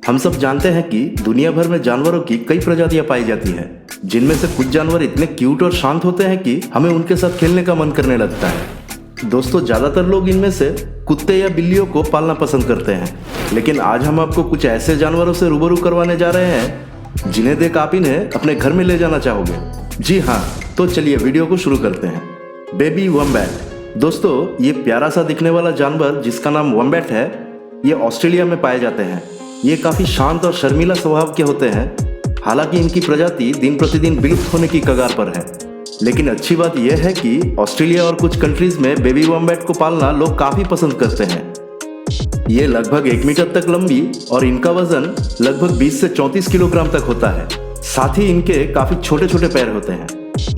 हम सब जानते हैं कि दुनिया भर में जानवरों की कई प्रजातियां पाई जाती हैं, जिनमें से कुछ जानवर इतने क्यूट और शांत होते हैं कि हमें उनके साथ खेलने का मन करने लगता है। दोस्तों, ज्यादातर लोग इनमें से कुत्ते या बिल्लियों को पालना पसंद करते हैं, लेकिन आज हम आपको कुछ ऐसे जानवरों से रूबरू करवाने जा रहे हैं जिन्हें देख आप इन्हें अपने घर में ले जाना चाहोगे। जी हाँ, तो चलिए वीडियो को शुरू करते हैं। Baby wombat. दोस्तों, ये प्यारा सा दिखने वाला जानवर जिसका नाम वॉम्बैट है, ये ऑस्ट्रेलिया में पाए जाते हैं। ये काफी शांत और शर्मीला स्वभाव के होते हैं। हालांकि इनकी प्रजाति दिन प्रतिदिन विलुप्त होने की कगार पर है, लेकिन अच्छी बात यह है कि ऑस्ट्रेलिया और कुछ कंट्रीज में बेबी वॉम्बैट को पालना लोग काफी पसंद करते हैं। ये लगभग 1 मीटर तक लंबी और इनका वजन लगभग 20 से 34 किलोग्राम तक होता है। साथ ही इनके काफी छोटे छोटे पैर होते हैं।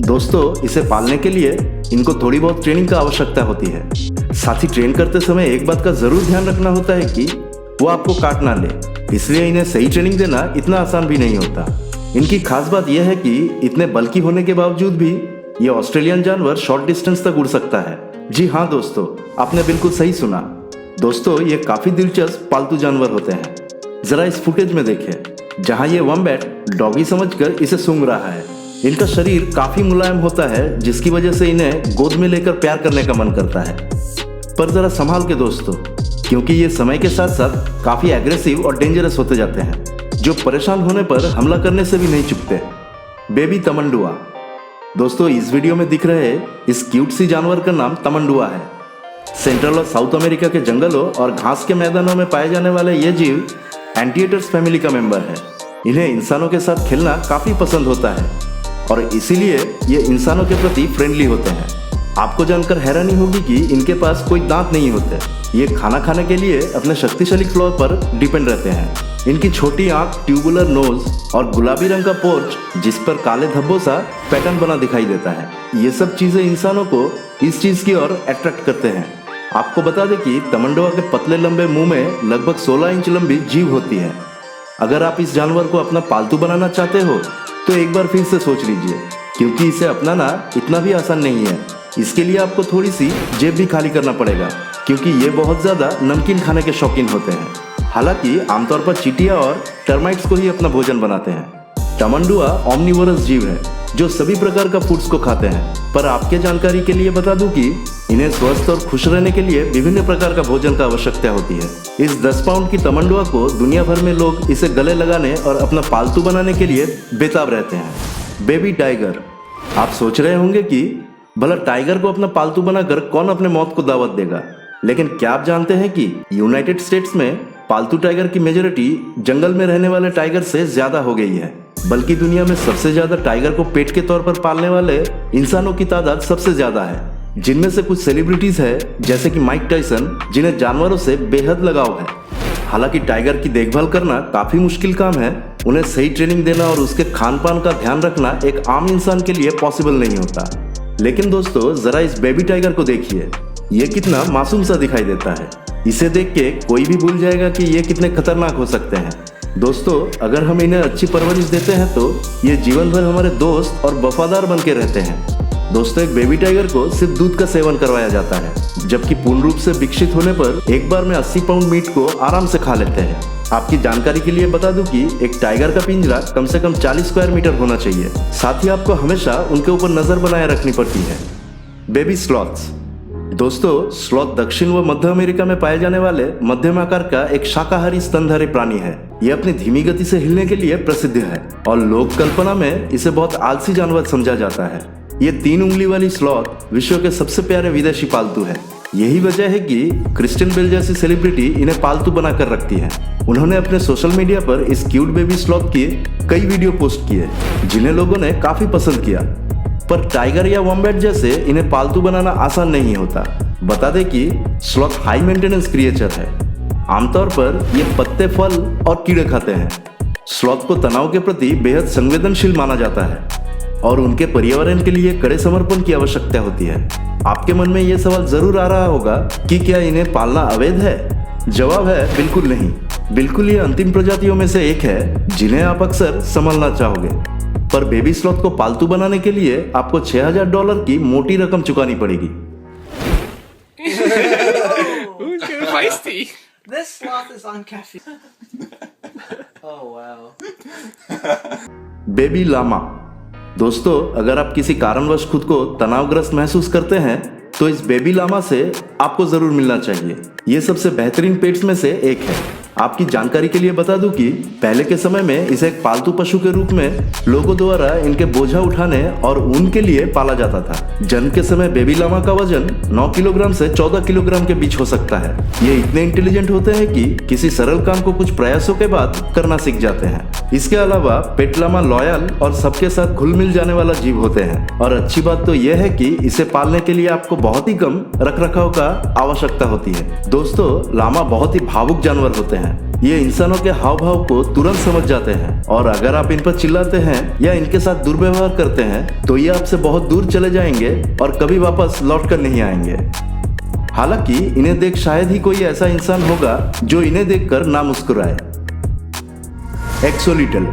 दोस्तों, इसे पालने के लिए इनको थोड़ी बहुत ट्रेनिंग का आवश्यकता होती है। साथ ही ट्रेन करते समय एक बात का जरूर ध्यान रखना होता है कि वो आपको काट ना ले, इसलिए इन्हें सही ट्रेनिंग देना इतना आसान भी नहीं होता। इनकी खास बात यह है कि इतने बल्कि होने के बावजूद भी ये ऑस्ट्रेलियन जानवर शॉर्ट डिस्टेंस तक उड़ सकता है। जी हाँ दोस्तों, आपने बिल्कुल सही सुना। दोस्तों, ये काफी दिलचस्प पालतू जानवर होते हैं। जरा इस फुटेज में देखिए, जहाँ ये वॉम्बैट डॉगी समझकर इसे सूंघ रहा है। इनका शरीर काफी मुलायम होता है, जिसकी वजह से इन्हें गोद में लेकर प्यार करने का मन करता है। पर जरा संभाल के दोस्तों, क्योंकि ये समय के साथ साथ काफी एग्रेसिव और डेंजरस होते जाते हैं, जो परेशान होने पर हमला करने से भी नहीं चूकते। बेबी तमंडुआ। दोस्तों, इस वीडियो में दिख रहे इस क्यूट सी जानवर का नाम तमंडुआ है। सेंट्रल और साउथ अमेरिका के जंगलों और घास के मैदानों में पाए जाने वाले ये जीव एंटीएटर्स फैमिली का मेंबर है। इन्हें इंसानों के साथ खेलना काफी पसंद होता है और इसीलिए ये इंसानों के प्रति फ्रेंडली होते हैं। आपको जानकर हैरानी होगी कि इनके पास कोई दांत नहीं होते। ये खाना खाने के लिए अपने शक्तिशाली क्लॉ पर डिपेंड रहते हैं। इनकी छोटी आंख, ट्यूबुलर नोज और गुलाबी रंग का पोर्च, जिस पर काले धब्बों सा पैटर्न बना दिखाई देता है, ये सब चीजें इंसानों को इस चीज की ओर अट्रैक्ट करते हैं। आपको बता दें कि तमंडुआ के पतले लंबे मुंह में लगभग 16 इंच लंबी जीभ होती है। अगर आप इस जानवर को अपना पालतू बनाना चाहते हो तो एक बार फिर से सोच लीजिए, क्योंकि इसे अपनाना इतना भी आसान नहीं है। इसके लिए आपको थोड़ी सी जेब भी खाली करना पड़ेगा, क्योंकि ये बहुत ज्यादा नमकीन खाने के शौकीन होते हैं। हालांकि आमतौर पर चींटियां और टर्माइट्स को ही अपना भोजन बनाते हैं। तमंडुआ ओमनिवोरस जीव है जो सभी प्रकार का फूड्स को खाते हैं। पर आपके जानकारी के लिए बता दूं कि इन्हें स्वस्थ और खुश रहने के लिए विभिन्न प्रकार का भोजन का आवश्यकता होती है। इस 10 पाउंड की तमंडुआ को दुनिया भर में लोग इसे गले लगाने और अपना पालतू बनाने के लिए बेताब रहते हैं। Baby tiger. आप सोच रहे होंगे कि भला टाइगर को अपना पालतू बनाकर कौन अपने मौत को दावत देगा, लेकिन क्या आप जानते हैं कि यूनाइटेड स्टेट्स में पालतू टाइगर की मेजोरिटी जंगल में रहने वाले टाइगर से ज्यादा हो गई है। बल्कि दुनिया में सबसे ज्यादा टाइगर को पेट के तौर पर पालने वाले इंसानों की तादाद सबसे ज्यादा है, जिनमें से कुछ सेलिब्रिटीज है जैसे कि माइक टायसन, जिन्हें जानवरों से बेहद लगाव है। हालांकि टाइगर की देखभाल करना काफी मुश्किल काम है। उन्हें सही ट्रेनिंग देना और उसके खान पान का ध्यान रखना एक आम इंसान के लिए पॉसिबल नहीं होता। लेकिन दोस्तों, जरा इस बेबी टाइगर को देखिए, ये कितना मासूम सा दिखाई देता है। इसे देख के कोई भी भूल जाएगा कि ये कितने खतरनाक हो सकते हैं। दोस्तों, अगर हम इन्हें अच्छी परवरिश देते हैं तो ये जीवन भर हमारे दोस्त और वफादार बन के रहते हैं। दोस्तों, एक बेबी टाइगर को सिर्फ दूध का सेवन करवाया जाता है, जबकि पूर्ण रूप से विकसित होने पर एक बार में 80 पाउंड मीट को आराम से खा लेते हैं। आपकी जानकारी के लिए बता दूं कि एक टाइगर का पिंजरा कम से कम 40 स्क्वायर मीटर होना चाहिए। साथ ही आपको हमेशा उनके ऊपर नजर बनाए रखनी पड़ती है। Baby sloths. दोस्तों, स्लॉथ दक्षिण व मध्य अमेरिका में पाए जाने वाले मध्यम आकार का एक शाकाहारी स्तनधारी प्राणी है। ये अपनी धीमी गति से हिलने के लिए प्रसिद्ध है और लोक कल्पना में इसे बहुत आलसी जानवर समझा जाता है। ये 3 उंगली वाली स्लॉथ विश्व के सबसे प्यारे विदेशी पालतू है। यही वजह है कि क्रिस्टियन बेल जैसी सेलिब्रिटी इन्हें पालतू बनाकर रखती है। उन्होंने अपने सोशल मीडिया पर इस क्यूट बेबी स्लॉथ की कई वीडियो पोस्ट किए, जिन्हें लोगों ने काफी पसंद किया। पर टाइगर या वॉम्बैट जैसे इन्हें पालतू बनाना आसान नहीं होता। बता दें कि स्लॉथ हाई मेंटेनेंस क्रिएचर है। आमतौर पर ये पत्ते, फल और कीड़े खाते हैं। स्लॉथ को तनाव के प्रति बेहद संवेदनशील माना जाता है और उनके पर्यावरण के लिए कड़े समर्पण की आवश्यकता होती है। आपके मन में यह सवाल जरूर आ रहा होगा कि क्या इन्हें पालना अवैध है? जवाब है बिल्कुल नहीं। बिल्कुल ये अंतिम प्रजातियों में से एक है जिन्हें आप अक्सर संभालना चाहोगे। पर बेबी स्लॉथ को पालतू बनाने के लिए आपको $6000 की मोटी रकम चुकानी पड़ेगी। Feisty. This sloth is on caffeine. Oh wow. Baby llama. दोस्तों, अगर आप किसी कारणवश खुद को तनावग्रस्त महसूस करते हैं तो इस बेबी लामा से आपको जरूर मिलना चाहिए। ये सबसे बेहतरीन पेट्स में से एक है। आपकी जानकारी के लिए बता दूं कि पहले के समय में इसे एक पालतू पशु के रूप में लोगों द्वारा इनके बोझा उठाने और ऊन के लिए पाला जाता था। जन्म के समय बेबी लामा का वजन 9 किलोग्राम से 14 किलोग्राम के बीच हो सकता है। ये इतने इंटेलिजेंट होते हैं कि किसी सरल काम को कुछ प्रयासों के बाद करना सीख जाते हैं। इसके अलावा पेट लामा लॉयल और सबके साथ घुल मिल जाने वाला जीव होते हैं। और अच्छी बात तो यह है कि इसे पालने के लिए आपको बहुत ही कम रखरखाव का आवश्यकता होती है। दोस्तों, लामा बहुत ही भावुक जानवर होते हैं। ये इंसानों के हाव भाव को तुरंत समझ जाते हैं और अगर आप इन पर चिल्लाते हैं या इनके साथ दुर्व्यवहार करते हैं तो ये आपसे बहुत दूर चले जाएंगे और कभी वापस लौट कर नहीं आएंगे। हालांकि इन्हें देख शायद ही कोई ऐसा इंसान होगा जो इन्हें देखकर ना मुस्कुराए। एक्सोलिटल।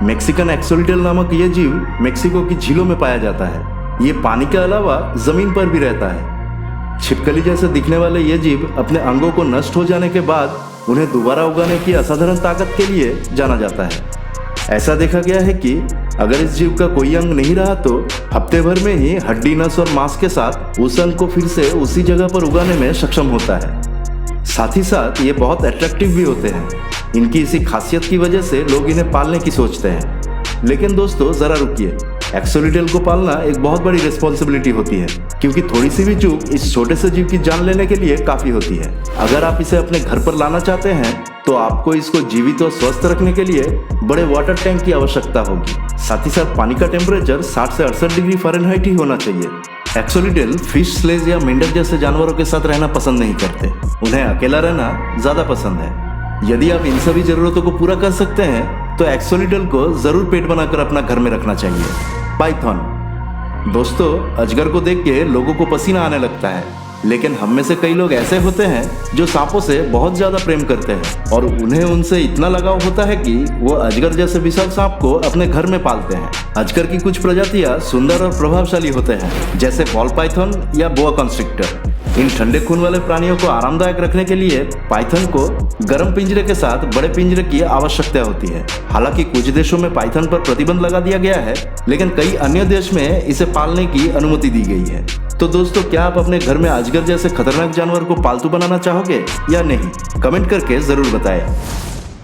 मैक्सिकन एक्सोलिटल नामक यह जीव मेक्सिको की झीलों में पाया जाता है। ये पानी के अलावा जमीन पर भी रहता है। छिपकली जैसे दिखने वाले ये जीव अपने अंगों को नष्ट हो जाने के बाद उन्हें दोबारा उगाने की असाधारण ताकत के लिए जाना जाता है। ऐसा देखा गया है कि अगर इस जीव का कोई अंग नहीं रहा तो हफ्ते भर में ही हड्डी, नस और मांस के साथ उस अंग को फिर से उसी जगह पर उगाने में सक्षम होता है। साथ ही साथ ये बहुत अट्रैक्टिव भी होते हैं। इनकी इसी खासियत की वजह से लोग इन्हें पालने की सोचते हैं। लेकिन दोस्तों, जरा रुकिए। एक्सोलिटल को पालना एक बहुत बड़ी रिस्पॉन्सिबिलिटी होती है, क्योंकि थोड़ी सी भी चूक इस छोटे से जीव की जान लेने के लिए काफी होती है। अगर आप इसे अपने घर पर लाना चाहते हैं तो आपको इसको जीवित और स्वस्थ रखने के लिए बड़े वाटर टैंक की आवश्यकता होगी। साथ ही साथ पानी का टेम्परेचर 60 से 68 डिग्री फ़ारेनहाइट ही होना चाहिए। एक्सोलिटल फिश, स्लेज या मेंढक जैसे जानवरों के साथ रहना पसंद नहीं करते। उन्हें अकेला रहना ज्यादा पसंद है। यदि आप इन सभी जरूरतों को पूरा कर सकते हैं तो एक्सोलिटल को जरूर पेट बनाकर अपना घर में रखना चाहिए। पाइथन। दोस्तों, अजगर को देख के लोगों को पसीना आने लगता है, लेकिन हम में से कई लोग ऐसे होते हैं जो सांपों से बहुत ज्यादा प्रेम करते हैं और उन्हें उनसे इतना लगाव होता है कि वो अजगर जैसे विशाल सांप को अपने घर में पालते हैं। अजगर की कुछ प्रजातियां सुंदर और प्रभावशाली होते हैं, जैसे बॉल पाइथन या बोआ कंस्ट्रिक्टर। इन ठंडे खून वाले प्राणियों को आरामदायक रखने के लिए पाइथन को गर्म पिंजरे के साथ बड़े पिंजरे की आवश्यकता होती है। हालांकि कुछ देशों में पाइथन पर प्रतिबंध लगा दिया गया है, लेकिन कई अन्य देश में इसे पालने की अनुमति दी गई है। तो दोस्तों, क्या आप अपने घर में अजगर जैसे खतरनाक जानवर को पालतू बनाना चाहोगे या नहीं? कमेंट करके जरूर बताएं।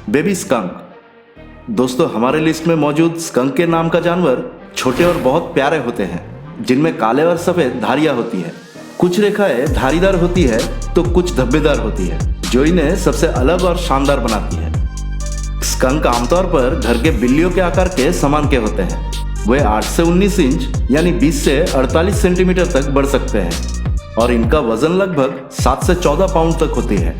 Baby skunk. दोस्तों, हमारे लिस्ट में मौजूद स्कंक के नाम का जानवर छोटे और बहुत प्यारे होते हैं, जिनमें काले और सफेद धारियां होती है। कुछ रेखाएं धारीदार होती है तो कुछ धब्बेदार होती है, जो इन्हें सबसे अलग और शानदार बनाती है। स्कंक आमतौर पर घर के बिल्लियों के आकार के समान के होते हैं। वे 8 से 19 इंच यानी 20 से 48 सेंटीमीटर तक बढ़ सकते हैं और इनका वजन लगभग 7 से 14 पाउंड तक होती है।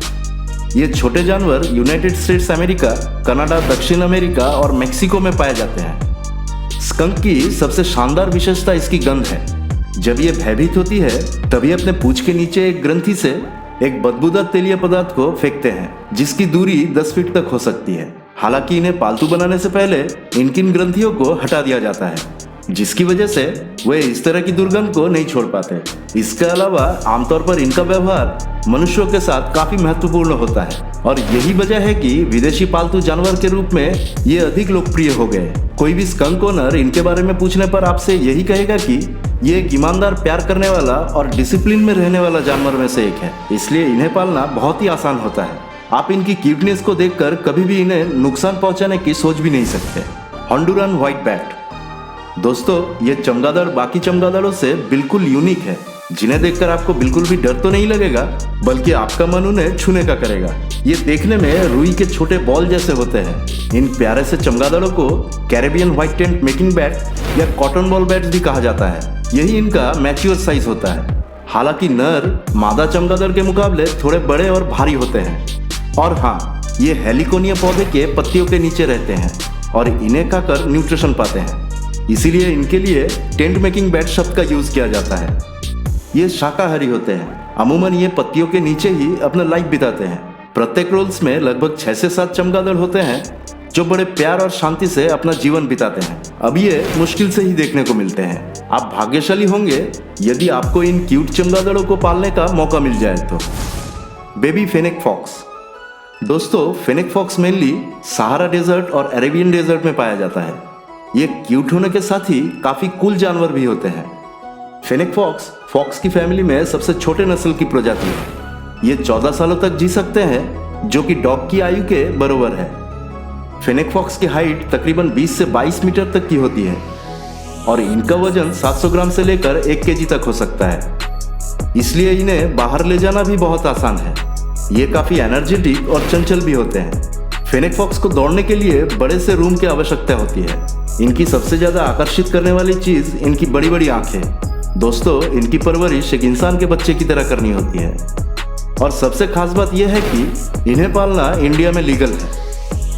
ये छोटे जानवर यूनाइटेड स्टेट्स अमेरिका, कनाडा, दक्षिण अमेरिका और मेक्सिको में पाए जाते हैं। स्कंक की सबसे शानदार विशेषता इसकी गंध है। जब ये भयभीत होती है तभी अपने पूंछ के नीचे एक ग्रंथि से एक बदबूदार तेलीय पदार्थ को फेंकते हैं, जिसकी दूरी 10 फीट तक हो सकती है। हालांकि इन्हें पालतू बनाने से पहले इनकी ग्रंथियों को हटा दिया जाता है, जिसकी वजह से वे इस तरह की दुर्गंध को नहीं छोड़ पाते। इसके अलावा आमतौर पर इनका व्यवहार मनुष्यों के साथ काफी महत्वपूर्ण होता है और यही वजह है कि विदेशी पालतू जानवर के रूप में ये अधिक लोकप्रिय हो गए। कोई भी स्कंक ओनर इनके बारे में पूछने पर आपसे यही कहेगा कि ये एक ईमानदार, प्यार करने वाला और डिसिप्लिन में रहने वाला जानवर में से एक है, इसलिए इन्हें पालना बहुत ही आसान होता है। आप इनकी क्यूटनेस को देखकर कभी भी इन्हें नुकसान पहुंचाने की सोच भी नहीं सकते। हॉन्डुरान व्हाइट बैट। दोस्तों, ये चमगादड़ बाकी चमगादड़ों से बिल्कुल यूनिक है, जिन्हें देखकर आपको बिल्कुल भी डर तो नहीं लगेगा, बल्कि आपका मन उन्हें छूने का करेगा। ये देखने में रुई के छोटे बॉल जैसे होते हैं। इन प्यारे से चमगादड़ों को Caribbean white tent making bat या कॉटन बॉल बैट भी कहा जाता है। यही इनका मैच्योर साइज होता है। हालांकि नर मादा चमगादड़ के मुकाबले थोड़े बड़े और भारी होते हैं। और हाँ, ये हेलिकोनिया पौधे के पत्तियों के नीचे रहते हैं और इन्हें खाकर न्यूट्रिशन पाते हैं, इसीलिए इनके लिए टेंट मेकिंग बैट शब्द का यूज किया जाता है। ये शाकाहारी होते हैं। अमूमन ये पत्तियों के नीचे ही अपना लाइफ बिताते हैं। प्रत्येक रोल्स में लगभग 6 से 7 चमगादड़ होते हैं जो बड़े प्यार और शांति से अपना जीवन बिताते हैं। अब ये मुश्किल से ही देखने को मिलते हैं। आप भाग्यशाली होंगे यदि आपको इन क्यूट चमगादड़ों को पालने का मौका मिल जाए तो। Baby fennec fox. दोस्तों fennec fox mainly Sahara desert और अरेबियन डेजर्ट में पाया जाता है। ये क्यूट होने के साथ ही काफी कूल जानवर भी होते हैं। फेनिक फॉक्स फॉक्स की फैमिली में सबसे छोटे नस्ल की प्रजाति है। ये 14 सालों तक जी सकते हैं, जो कि डॉग की आयु के बराबर है। फेनिक फॉक्स की हाइट तकरीबन 20 से 22 मीटर तक की होती है और इनका वजन 700 ग्राम से लेकर 1 केजी तक हो सकता है। इसलिए इन्हें बाहर ले जाना भी बहुत आसान है। ये काफी एनर्जेटिक और चंचल भी होते हैं। फेनिक फॉक्स को दौड़ने के लिए बड़े से रूम की आवश्यकता होती है। इनकी सबसे ज्यादा आकर्षित करने वाली चीज इनकी बड़ी बड़ी आंखें। दोस्तों इनकी परवरिश एक इंसान के बच्चे की तरह करनी होती है और सबसे खास बात यह है कि इन्हें पालना इंडिया में लीगल है,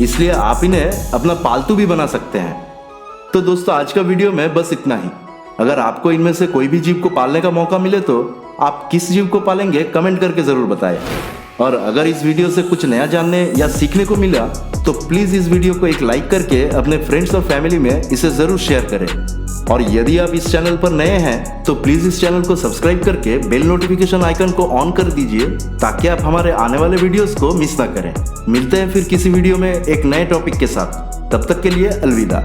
इसलिए आप इन्हें अपना पालतू भी बना सकते हैं। तो दोस्तों आज का वीडियो में बस इतना ही। अगर आपको इनमें से कोई भी जीव को पालने का मौका मिले तो आप किस जीव को पालेंगे कमेंट करके जरूर बताएं। और अगर इस वीडियो से कुछ नया जानने या सीखने को मिला तो प्लीज इस वीडियो को एक लाइक करके अपने फ्रेंड्स और फैमिली में इसे जरूर शेयर करें। और यदि आप इस चैनल पर नए हैं तो प्लीज इस चैनल को सब्सक्राइब करके बेल नोटिफिकेशन आइकन को ऑन कर दीजिए ताकि आप हमारे आने वाले वीडियोस को मिस ना करें। मिलते हैं फिर किसी वीडियो में एक नए टॉपिक के साथ। तब तक के लिए अलविदा।